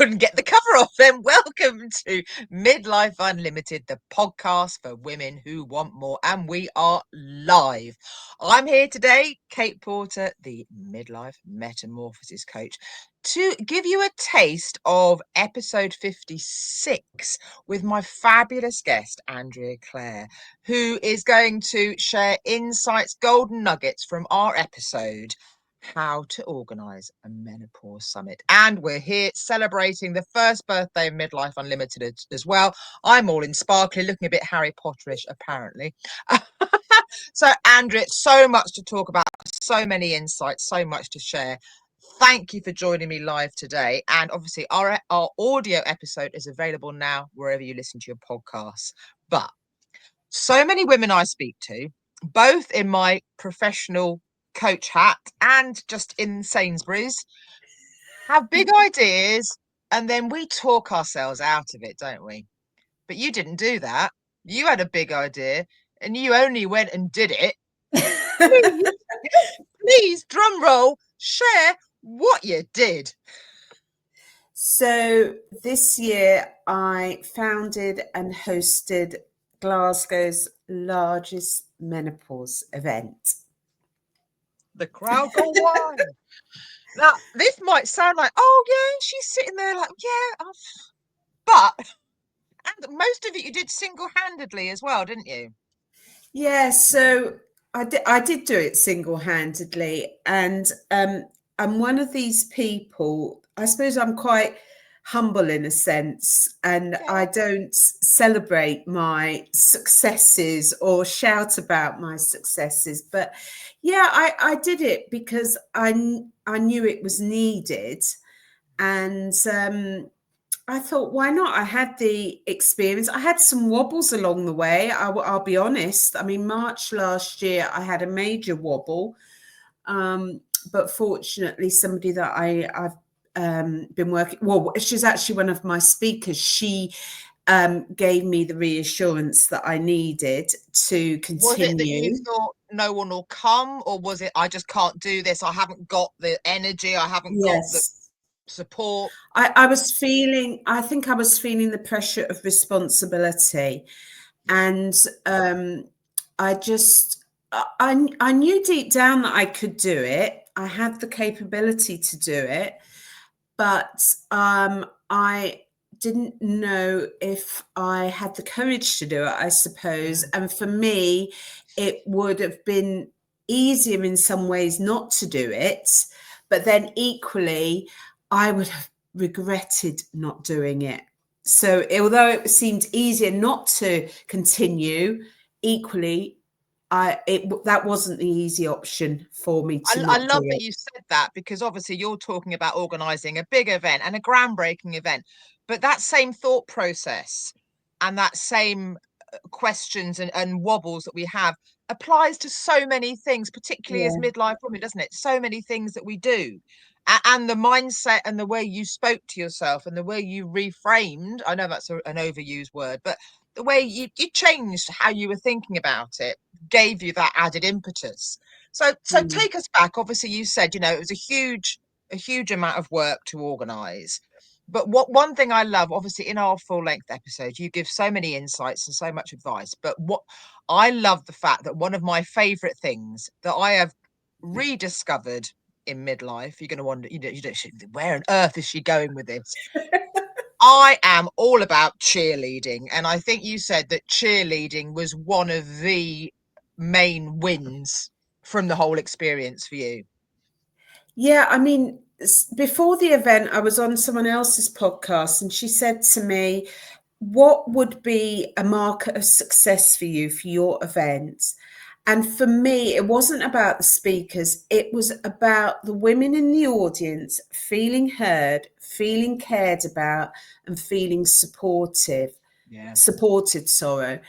couldn't get the cover off then. Welcome to Midlife Unlimited, the podcast for women who want more. And we are live. I'm here today, Kate Porter, the Midlife Metamorphosis coach, to give you a taste of episode 56 with my fabulous guest, Andrea Clare, who is going to share insights, golden nuggets from our episode, How to Organise a Menopause Summit. And we're here celebrating the first birthday of Midlife Unlimited as well. I'm all in sparkly, looking a bit Harry Potterish, apparently. So, Andrea, so much to talk about, so many insights, so much to share. Thank you for joining me live today. And obviously, our audio episode is available now wherever you listen to your podcasts. But so many women I speak to, both in my professional coach hat and just in Sainsbury's, have big ideas, and then we talk ourselves out of it, don't we? But you didn't do that. You had a big idea and you only went and did it. Please, drum roll, share what you did. So this year I founded and hosted Glasgow's largest menopause event. The crowd go wild. Now, this might sound like, oh yeah, she's sitting there like, yeah, but and most of it you did single-handedly as well, didn't you? Yeah, so I did do it single-handedly, and I'm one of these people. I suppose I'm quite humble in a sense, and I don't celebrate my successes or shout about my successes. But yeah, I did it because I knew it was needed, and I thought, why not? I had the experience. I had some wobbles along the way. I'll be honest. I mean, March last year, I had a major wobble. But fortunately, somebody that I've been working, well, she's actually one of my speakers. She gave me the reassurance that I needed to continue. Was it that you thought no one will come, or was it, I just can't do this, I haven't got the energy, I haven't got the support? I think I was feeling the pressure of responsibility, and I knew deep down that I could do it. I had the capability to do it, but I didn't know if I had the courage to do it, I suppose. And for me, it would have been easier in some ways not to do it, but then equally, I would have regretted not doing it. So although it seemed easier not to continue, equally, that wasn't the easy option for me to I love that you said that, because obviously you're talking about organising a big event and a groundbreaking event, but that same thought process and that same questions and wobbles that we have applies to so many things, particularly as midlife women, doesn't it? So many things that we do. And the mindset and the way you spoke to yourself and the way you reframed, I know that's an overused word, but the way you changed how you were thinking about it gave you that added impetus. So take us back. Obviously, you said, it was a huge amount of work to organise. But one thing I love, obviously, in our full length episode, you give so many insights and so much advice. But what I love, the fact that one of my favourite things that I have rediscovered in midlife, you're going to wonder, where on earth is she going with this? I am all about cheerleading. And I think you said that cheerleading was one of the main wins from the whole experience for you. Yeah, I mean, before the event, I was on someone else's podcast, and she said to me, what would be a marker of success for you for your event? And for me, it wasn't about the speakers. It was about the women in the audience feeling heard, feeling cared about, and feeling supported, sorry.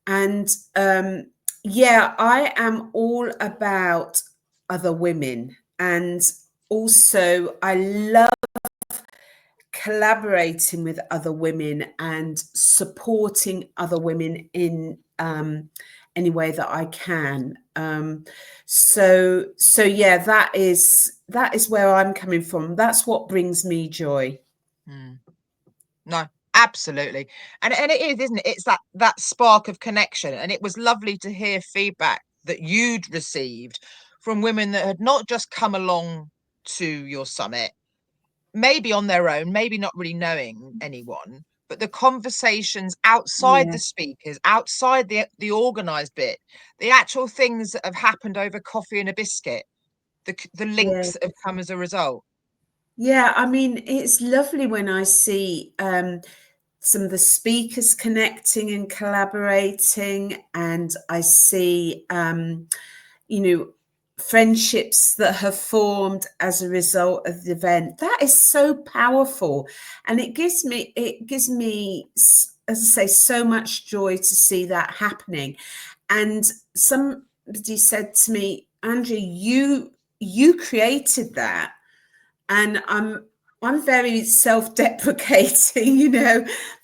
And I am all about other women. And also, I love collaborating with other women and supporting other women in any way that I can. So that is where I'm coming from. That's what brings me joy. No, absolutely. And it is, isn't it? It's that spark of connection. And it was lovely to hear feedback that you'd received from women that had not just come along to your summit, maybe on their own, maybe not really knowing anyone, but the conversations outside Yeah, the speakers, outside the organized bit, the actual things that have happened over coffee and a biscuit, the yeah. links that have come as a result. Yeah, I mean, it's lovely when I see some of the speakers connecting and collaborating, and I see, you know, friendships that have formed as a result of the event. That is so powerful, and it gives me, as I say, so much joy to see that happening. And somebody said to me, Andrea, you created that, and I'm very self-deprecating,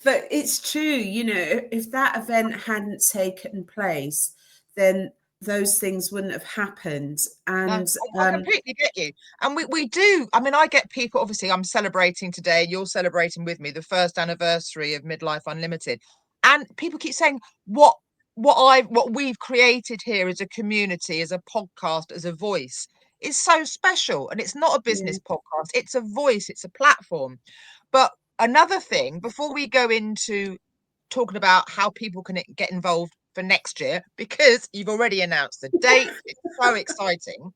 but it's true, if that event hadn't taken place, then those things wouldn't have happened. No, And I completely get you. And we do. I mean, I get people, obviously, I'm celebrating today. You're celebrating with me the first anniversary of Midlife Unlimited. And people keep saying what we've created here as a community, as a podcast, as a voice is so special. And it's not a yeah, business podcast, it's a voice, it's a platform. But another thing, before we go into talking about how people can get involved for next year, because you've already announced the date, it's so exciting.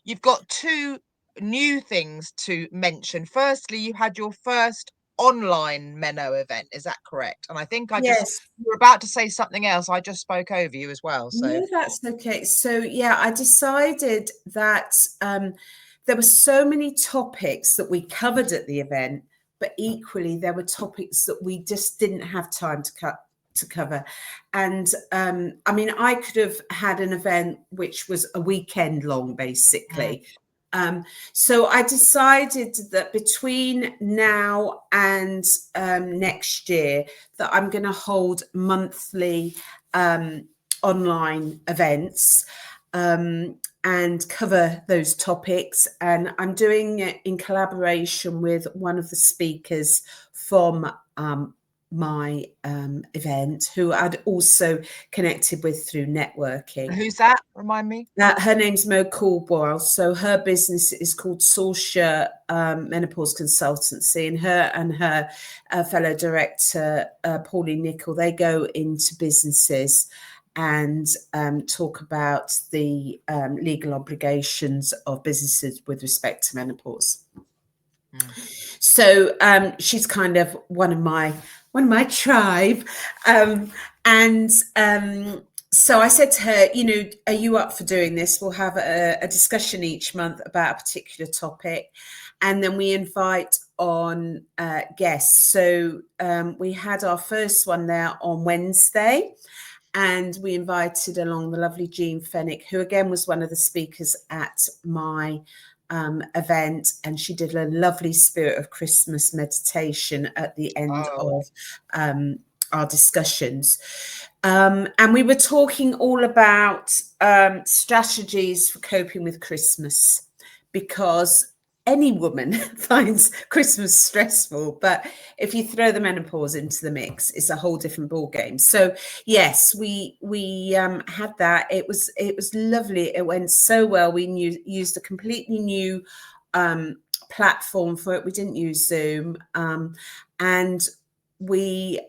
You've got two new things to mention. Firstly, you had your first online Menno event. Is that correct? And I think yes. you were about to say something else. I just spoke over you as well. So, No, that's okay. So, yeah, I decided that there were so many topics that we covered at the event, but equally there were topics that we just didn't have time to cover. And I mean, I could have had an event which was a weekend long, basically. So I decided that between now and next year, that I'm going to hold monthly online events and cover those topics. And I'm doing it in collaboration with one of the speakers from my event, who I'd also connected with through networking. who's that? Remind me. Her name's Mo Caldwell. So her business is called Sourcia Menopause Consultancy, and her fellow director, Pauline Nicol, they go into businesses and talk about the legal obligations of businesses with respect to menopause. So she's kind of one of my tribe, and so I said to her, are you up for doing this? We'll have a discussion each month about a particular topic, and then we invite on guests. So we had our first one there on Wednesday, and we invited along the lovely Jean Fennick, who again was one of the speakers at my event, and she did a lovely Spirit of Christmas meditation at the end of our discussions. And we were talking all about strategies for coping with Christmas, because any woman finds Christmas stressful, but if you throw the menopause into the mix, it's a whole different ball game. So yes, we had that. It was lovely. It went so well. We used a completely new platform for it. We didn't use Zoom, and we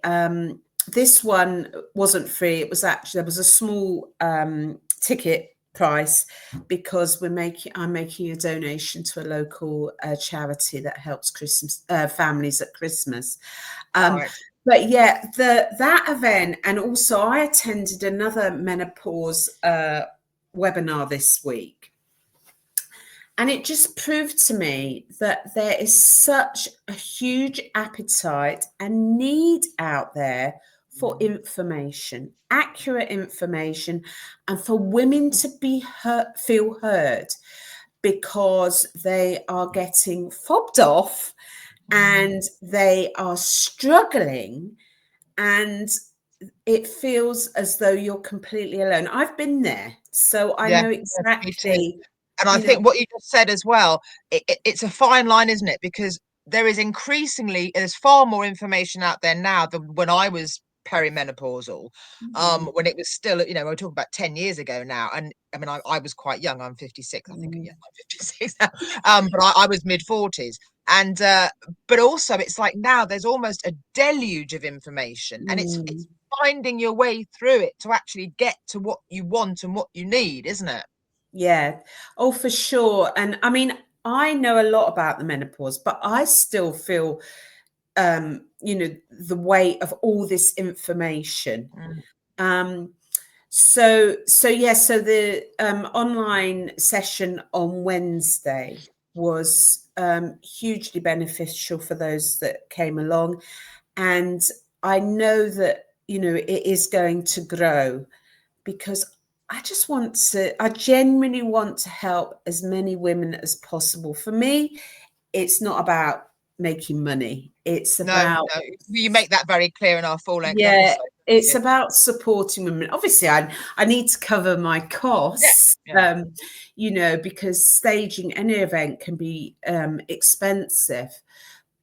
this one wasn't free. It was actually, there was a small ticket price, because I'm making a donation to a local charity that helps Christmas families at Christmas. Right. But yeah, that event, and also I attended another menopause webinar this week, and it just proved to me that there is such a huge appetite and need out there for information, accurate information, and for women to feel heard, because they are getting fobbed off and they are struggling, and it feels as though you're completely alone. I've been there, so I Yeah, know me too. exactly, And I think what you just said as well, it's a fine line, isn't it? Because there's far more information out there now than when I was perimenopausal, when it was still, we're talking about 10 years ago now. And I mean, I was quite young. I'm 56, I think. Yeah, I'm 56 now. But I was mid-40s. And but also it's like now there's almost a deluge of information, and it's finding your way through it to actually get to what you want and what you need, isn't it? Yeah. Oh, for sure. And I mean, I know a lot about the menopause, but I still feel, the weight of all this information. So the online session on Wednesday was hugely beneficial for those that came along. And I know that, it is going to grow, because I genuinely want to help as many women as possible. For me, it's not about making money. It's No, about, you make that very clear in our full-length yeah, episode. it's about supporting women. Obviously, I need to cover my costs, Yeah. because staging any event can be expensive.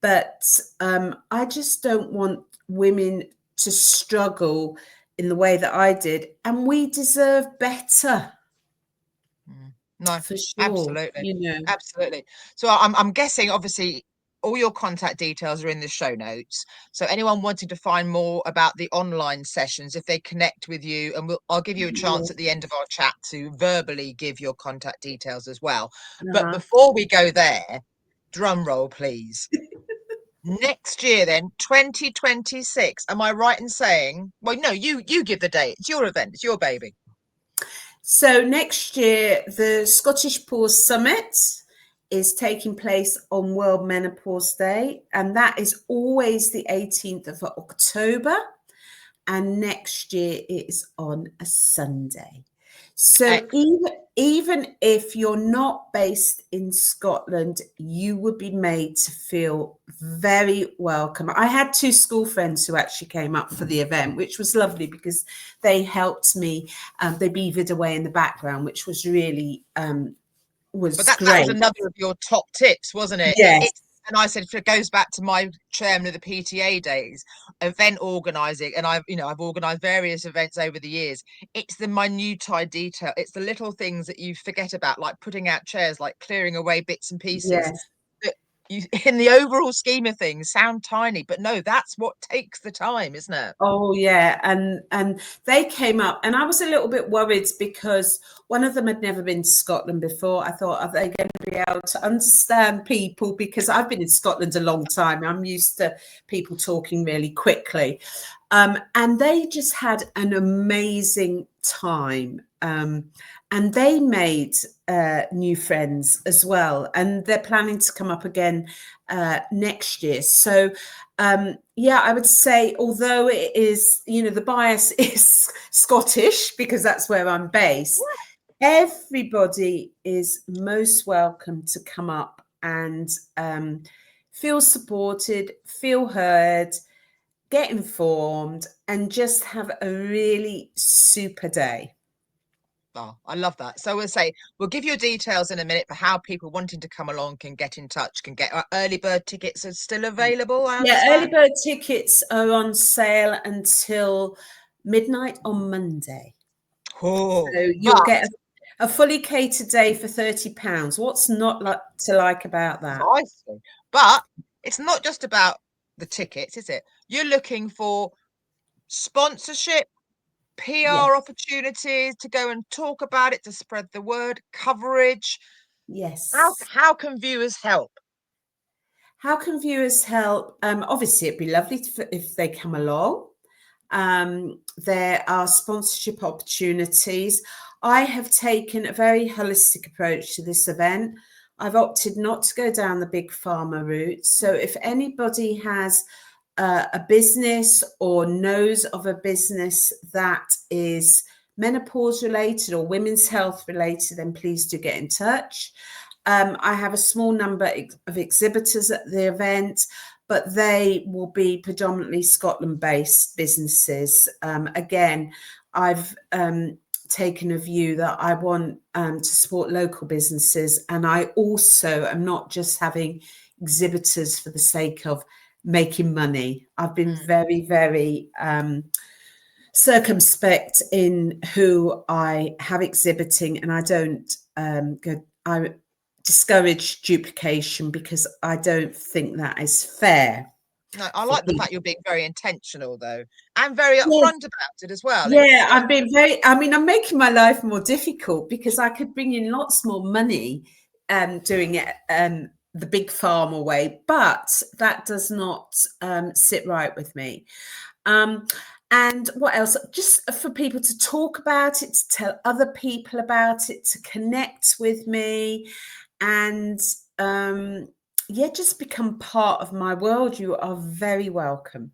But I just don't want women to struggle in the way that I did, and we deserve better. No, For sure, absolutely. Absolutely. So I'm guessing, obviously, all your contact details are in the show notes. So anyone wanting to find more about the online sessions, if they connect with you, and I'll give you a chance at the end of our chat to verbally give your contact details as well. But Uh-huh. before we go there, drum roll, please. Next year, then, 2026. Am I right in saying? Well, no, you give the date. It's your event. It's your baby. So next year, the Scottish Pause Summit is taking place on World Menopause Day, and that is always the 18th of October. And next year it is on a Sunday. So even if you're not based in Scotland, you would be made to feel very welcome. I had two school friends who actually came up for the event, which was lovely because they helped me. They beavered away in the background, which was really But was that was great. another of your top tips, wasn't it? Yes. And I said, if it goes back to my chairman of the PTA days, event organising, and I've organised various events over the years. It's the minutiae detail. It's the little things that you forget about, like putting out chairs, like clearing away bits and pieces. Yes. That you, in the overall scheme of things, sound tiny, but no, that's what takes the time, isn't it? Oh yeah, and they came up, and I was a little bit worried because one of them had never been to Scotland before. I thought, are they going to be able to understand people? Because I've been in Scotland a long time. I'm used to people talking really quickly, and they just had an amazing time. And they made new friends as well, and they're planning to come up again next year. So I would say, although it is, the bias is Scottish because that's where I'm based, everybody is most welcome to come up and feel supported, feel heard, get informed, and just have a really super day. Oh, I love that. So we'll give you details in a minute for how people wanting to come along can get in touch, can get early bird tickets are still available, I Yeah, early understand. bird tickets are on sale until midnight on Monday. Oh, So you'll but get a fully catered day for £30. What's not like about that? precisely. But it's not just about the tickets, is it? You're looking for sponsorship, Yes, PR opportunities to go and talk about it, to spread the word, coverage. yes. How can viewers help? How can viewers help? Obviously, it'd be lovely if they come along. There are sponsorship opportunities. I have taken a very holistic approach to this event. I've opted not to go down the big pharma route. So if anybody has a business or knows of a business that is menopause related or women's health related, then please do get in touch. I have a small number of exhibitors at the event, but they will be predominantly Scotland-based businesses. Again, I've taken a view that I want to support local businesses, and I also am not just having exhibitors for the sake of making money. I've been very, very circumspect in who I have exhibiting, and I don't I discourage duplication because I don't think that is fair. No, I like the fact you're being very intentional, though, and very Yeah. upfront about it as well. Yeah, I've been I'm making my life more difficult because I could bring in lots more money doing it the big pharma way, but that does not sit right with me. And what else? Just for people to talk about it, to tell other people about it, to connect with me, and just become part of my world. You are very welcome.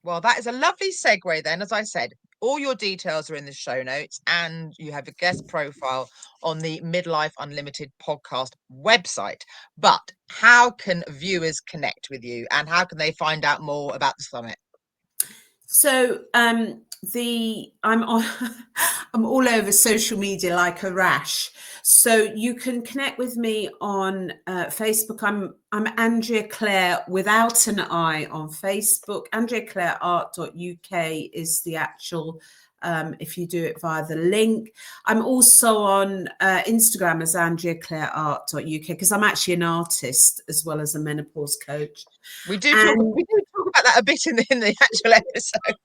Well, that is a lovely segue then. As I said, all your details are in the show notes, and you have a guest profile on the Midlife Unlimited podcast website. But how can viewers connect with you, and how can they find out more about the summit? So I'm on I'm all over social media like a rash. So you can connect with me on Facebook. I'm Andrea Clare without an I on Facebook. AndreaClareArt.uk is the actual if you do it via the link. I'm also on Instagram as AndreaClareArt.uk because I'm actually an artist as well as a menopause coach. We do talk about that a bit in the actual episode.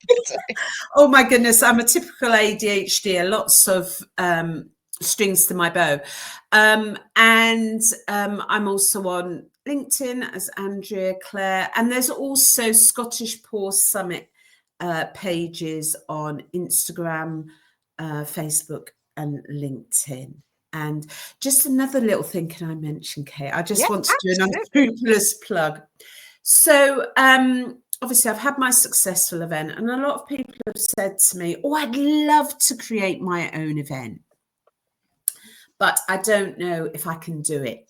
Oh my goodness, I'm a typical ADHD. Lots of strings to my bow. And I'm also on LinkedIn as Andrea Clare. And there's also Scottish Pause Summit pages on Instagram, Facebook, and LinkedIn. And just another little thing, can I mention, Kate? I just want to do an unscrupulous plug. So obviously I've had my successful event, and a lot of people have said to me, oh, I'd love to create my own event, but I don't know if I can do it.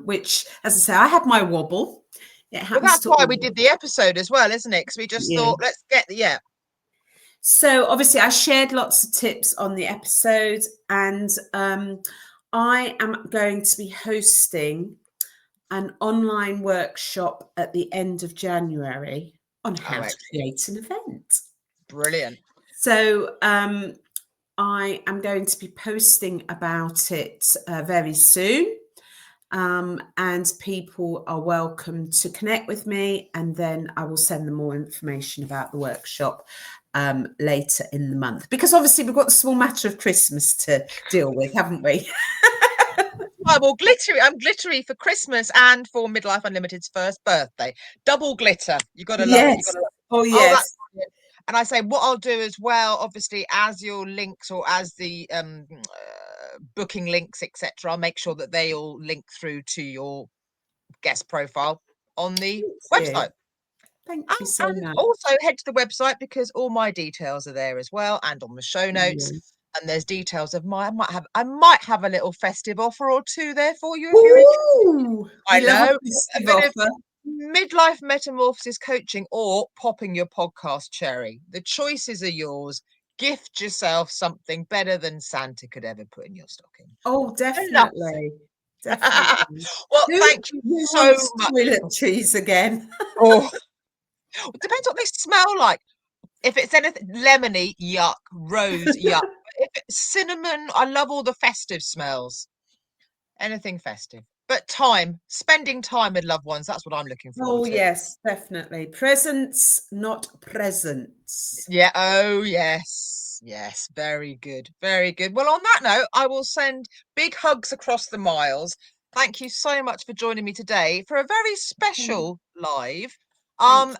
Which, as I say, I had my wobble. Well, that's why we did the episode as well, isn't it? Because we just thought, let's get So obviously I shared lots of tips on the episode, and I am going to be hosting an online workshop at the end of January on how to create an event. Brilliant. So I am going to be posting about it very soon. And people are welcome to connect with me, and then I will send them more information about the workshop later in the month, because obviously we've got the small matter of Christmas to deal with, haven't we? Well, glittery. I'm glittery for Christmas and for Midlife Unlimited's first birthday. Double glitter. You got to love it. You got to love it. Oh yes. And I say what I'll do as well, obviously, as your links or as the booking links, etc. I'll make sure that they all link through to your guest profile on the website. Thank you so much. Also head to the website because all my details are there as well, and on the show notes. And there's details of I might have a little festive offer or two there for you if you're interested. I know, a bit of midlife metamorphosis coaching or popping your podcast cherry. The choices are yours. Gift yourself something better than Santa could ever put in your stocking. Oh, definitely. Definitely. Well, thank you so much. Toiletries again. Oh, it depends what they smell like. If it's anything lemony, yuck. Rose, yuck. If it's cinnamon, I love all the festive smells. Anything festive. But spending time with loved ones, that's what I'm looking for. Oh, yes, definitely. Presents, not presents. Yeah, oh, yes. Yes, very good. Very good. Well, on that note, I will send big hugs across the miles. Thank you so much for joining me today for a very special live. And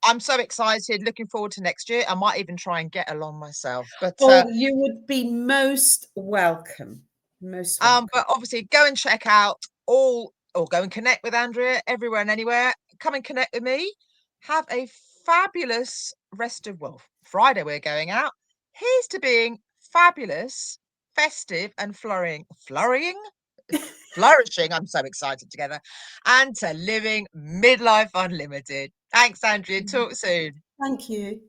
I'm so excited, looking forward to next year. I might even try and get along myself. But you would be most welcome. Most welcome. But obviously go and check out or go and connect with Andrea everywhere and anywhere. Come and connect with me. Have a fabulous rest of Friday we're going out. Here's to being fabulous, festive and flourishing. I'm so excited together. And to living midlife unlimited. Thanks, Andrea. Talk soon. Thank you.